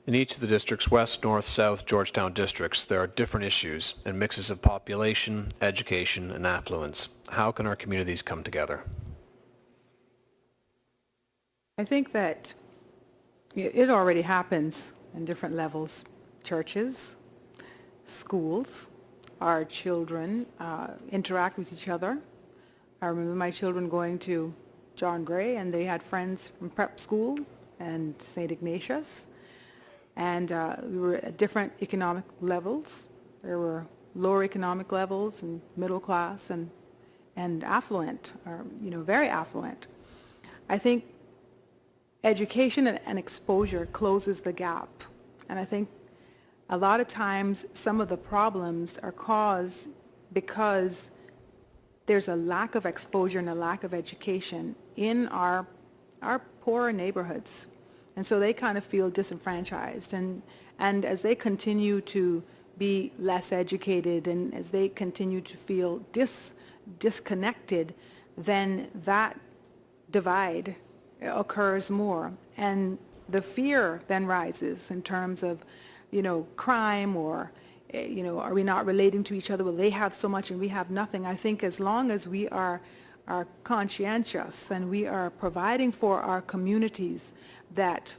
In each of the district's West, North, South, Georgetown districts, there are different issues and mixes of population, education, and affluence. How can our communities come together? I think that it already happens in different levels. Churches, schools, our children interact with each other. I remember my children going to John Gray, and they had friends from prep school and St. Ignatius. And we were at different economic levels. There were lower economic levels and middle class and affluent, or very affluent. I think education and exposure closes the gap. And I think a lot of times some of the problems are caused because there's a lack of exposure and a lack of education in our poorer neighborhoods. And so they kind of feel disenfranchised. And as they continue to be less educated and as they continue to feel disconnected, then that divide occurs more. And the fear then rises in terms of, crime or, are we not relating to each other? Well, they have so much and we have nothing. I think as long as we are conscientious and we are providing for our communities that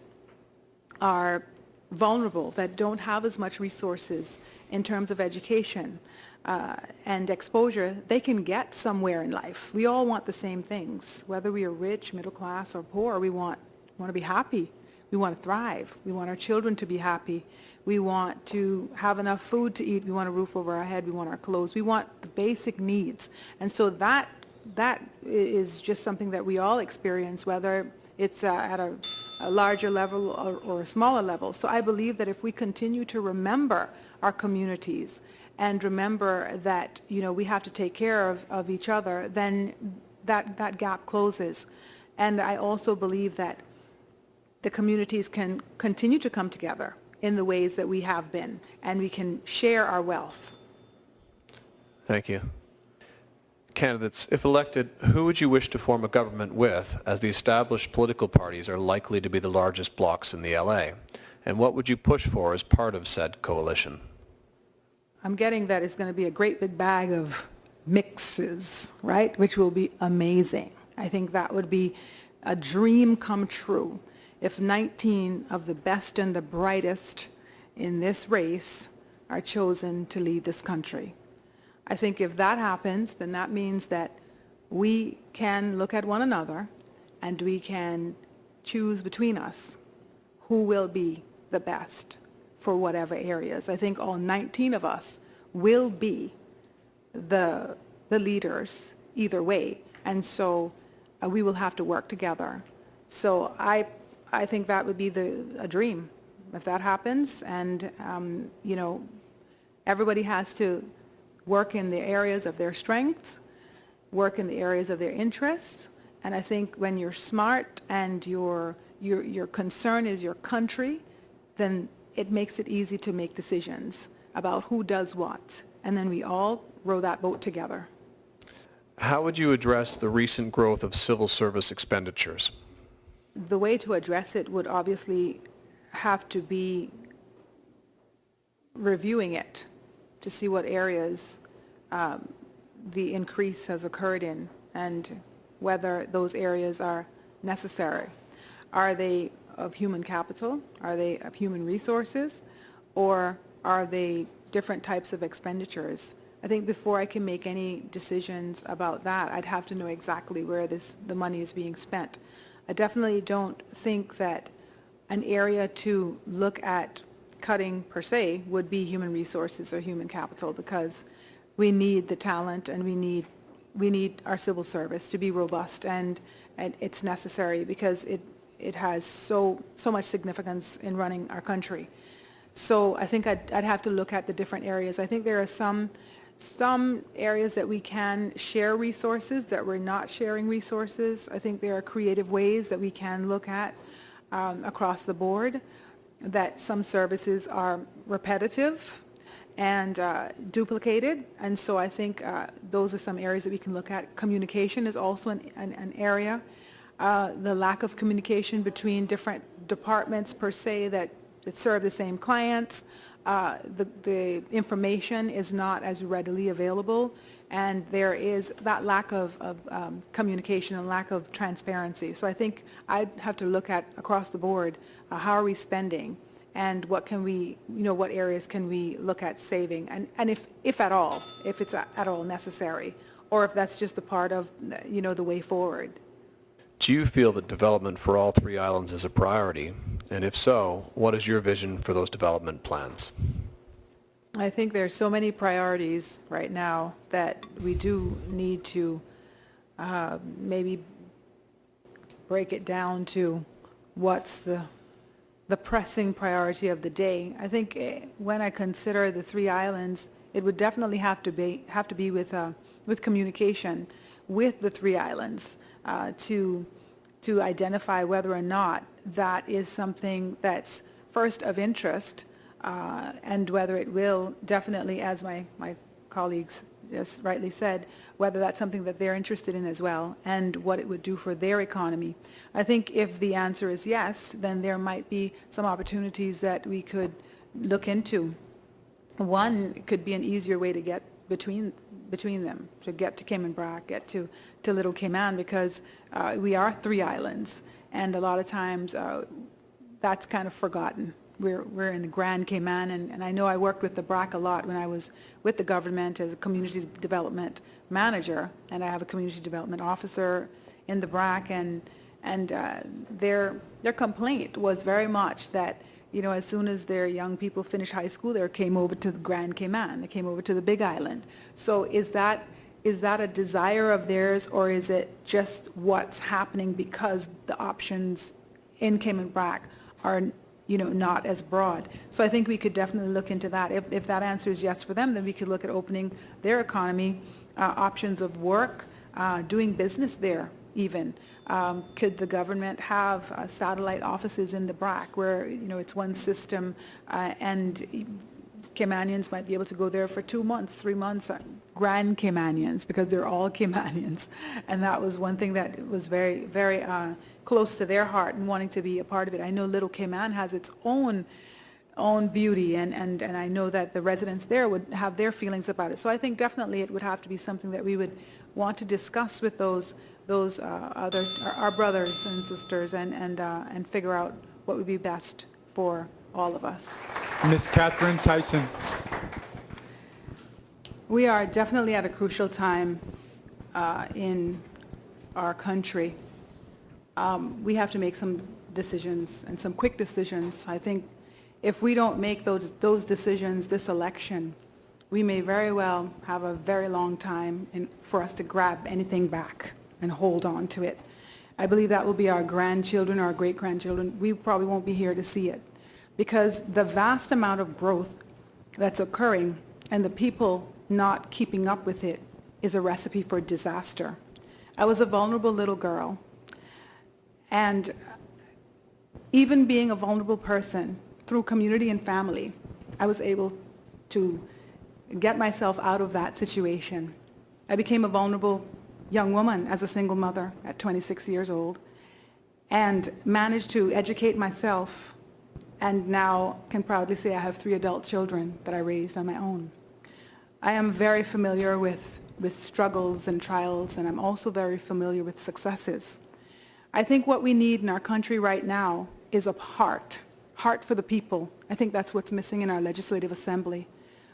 are vulnerable, that don't have as much resources in terms of education and exposure, they can get somewhere in life. We all want the same things, whether we are rich, middle class, or poor. We want to be happy. We want to thrive. We want our children to be happy. We want to have enough food to eat. We want a roof over our head. We want our clothes. We want the basic needs. And so that is just something that we all experience, whether it's at a larger level or a smaller level. So I believe that if we continue to remember our communities and remember that, we have to take care of each other, then that gap closes. And I also believe that the communities can continue to come together in the ways that we have been, and we can share our wealth. Thank you. Candidates, if elected, who would you wish to form a government with, as the established political parties are likely to be the largest blocs in the LA? And what would you push for as part of said coalition? I'm getting that it's going to be a great big bag of mixes, right? Which will be amazing. I think that would be a dream come true if 19 of the best and the brightest in this race are chosen to lead this country. I think if that happens, then that means that we can look at one another and we can choose between us who will be the best for whatever areas. I think all 19 of us will be the leaders either way. And so we will have to work together. So I think that would be a dream if that happens. And, everybody has to work in the areas of their strengths, work in the areas of their interests. And I think when you're smart and your concern is your country, then it makes it easy to make decisions about who does what. And then we all row that boat together. How would you address the recent growth of civil service expenditures? The way to address it would obviously have to be reviewing it to see what areas the increase has occurred in and whether those areas are necessary. Are they of human capital? Are they of human resources? Or are they different types of expenditures? I think before I can make any decisions about that, I'd have to know exactly where the money is being spent. I definitely don't think that an area to look at cutting per se would be human resources or human capital, because we need the talent and we need our civil service to be robust, and it's necessary because it has so much significance in running our country. So I think I'd have to look at the different areas. I think there are some areas that we can share resources that we're not sharing resources. I think there are creative ways that we can look at across the board, that some services are repetitive and duplicated. And so I think those are some areas that we can look at. Communication is also an area. The lack of communication between different departments per se that that serve the same clients. The information is not as readily available, and there is that lack of communication and lack of transparency. So I think I'd have to look at across the board, how are we spending, and what can we, what areas can we look at saving, and if at all, if it's at all necessary, or if that's just a part of, the way forward. Do you feel that development for all three islands is a priority? And if so, what is your vision for those development plans? I think there's so many priorities right now that we do need to maybe break it down to what's the pressing priority of the day. I think when I consider the three islands, it would definitely have to be with communication with the three islands to identify whether or not that is something that's first of interest, and whether it will definitely, as my colleagues just rightly said, whether that's something that they're interested in as well, and what it would do for their economy. I think if the answer is yes, then there might be some opportunities that we could look into. One could be an easier way to get between them, to get to Cayman Brac, get to Little Cayman, because we are three islands, and a lot of times that's kind of forgotten. We're in the Grand Cayman, and I know I worked with the Brac a lot when I was with the government as a community development manager, and I have a community development officer in the Brac, and their complaint was very much that, as soon as their young people finished high school, they came over to the Grand Cayman, they came over to the Big Island. So is that a desire of theirs, or is it just what's happening because the options in Cayman Brac are not as broad? So I think we could definitely look into that. If that answer is yes for them, then we could look at opening their economy, options of work, doing business there even. Could the government have satellite offices in the Brac where, it's one system, and Caymanians might be able to go there for 2 months, 3 months, Grand Caymanians, because they're all Caymanians. And that was one thing that was very, very close to their heart and wanting to be a part of it. I know Little Cayman has its own beauty, and I know that the residents there would have their feelings about it. So I think definitely it would have to be something that we would want to discuss with those our brothers and sisters, and figure out what would be best for all of us. Ms. Catherine Tyson. We are definitely at a crucial time in our country. We have to make some decisions, and some quick decisions. I think if we don't make those decisions this election, we may very well have a very long time for us to grab anything back and hold on to it. I believe that will be our grandchildren, our great-grandchildren. We probably won't be here to see it, because the vast amount of growth that's occurring and the people not keeping up with it is a recipe for disaster. I was a vulnerable little girl, and even being a vulnerable person, through community and family, I was able to get myself out of that situation. I became a vulnerable young woman as a single mother at 26 years old, and managed to educate myself, and now can proudly say I have 3 adult children that I raised on my own. I am very familiar with struggles and trials, and I'm also very familiar with successes. I think what we need in our country right now is a heart for the people. I think that's what's missing in our legislative assembly.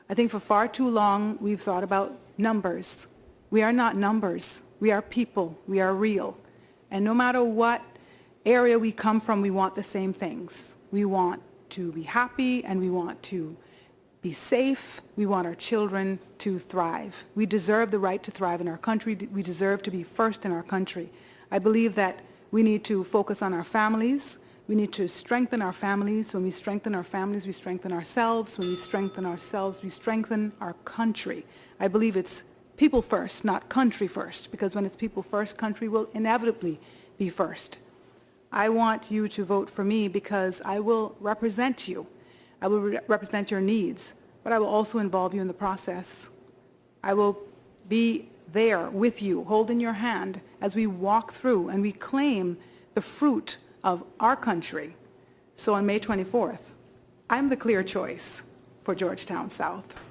I think for far too long we've thought about numbers. We are not numbers. We are people. We are real. And no matter what area we come from, we want the same things. We want to be happy, and we want to be safe. We want our children to thrive. We deserve the right to thrive in our country. We deserve to be first in our country. I believe that we need to focus on our families. We need to strengthen our families. When we strengthen our families, we strengthen ourselves. When we strengthen ourselves, we strengthen our country. I believe it's people first, not country first, because when it's people first, country will inevitably be first. I want you to vote for me because I will represent you. I will represent your needs, but I will also involve you in the process. I will be there with you, holding your hand as we walk through and we claim the fruit of our country. So on May 24th, I'm the clear choice for Georgetown South.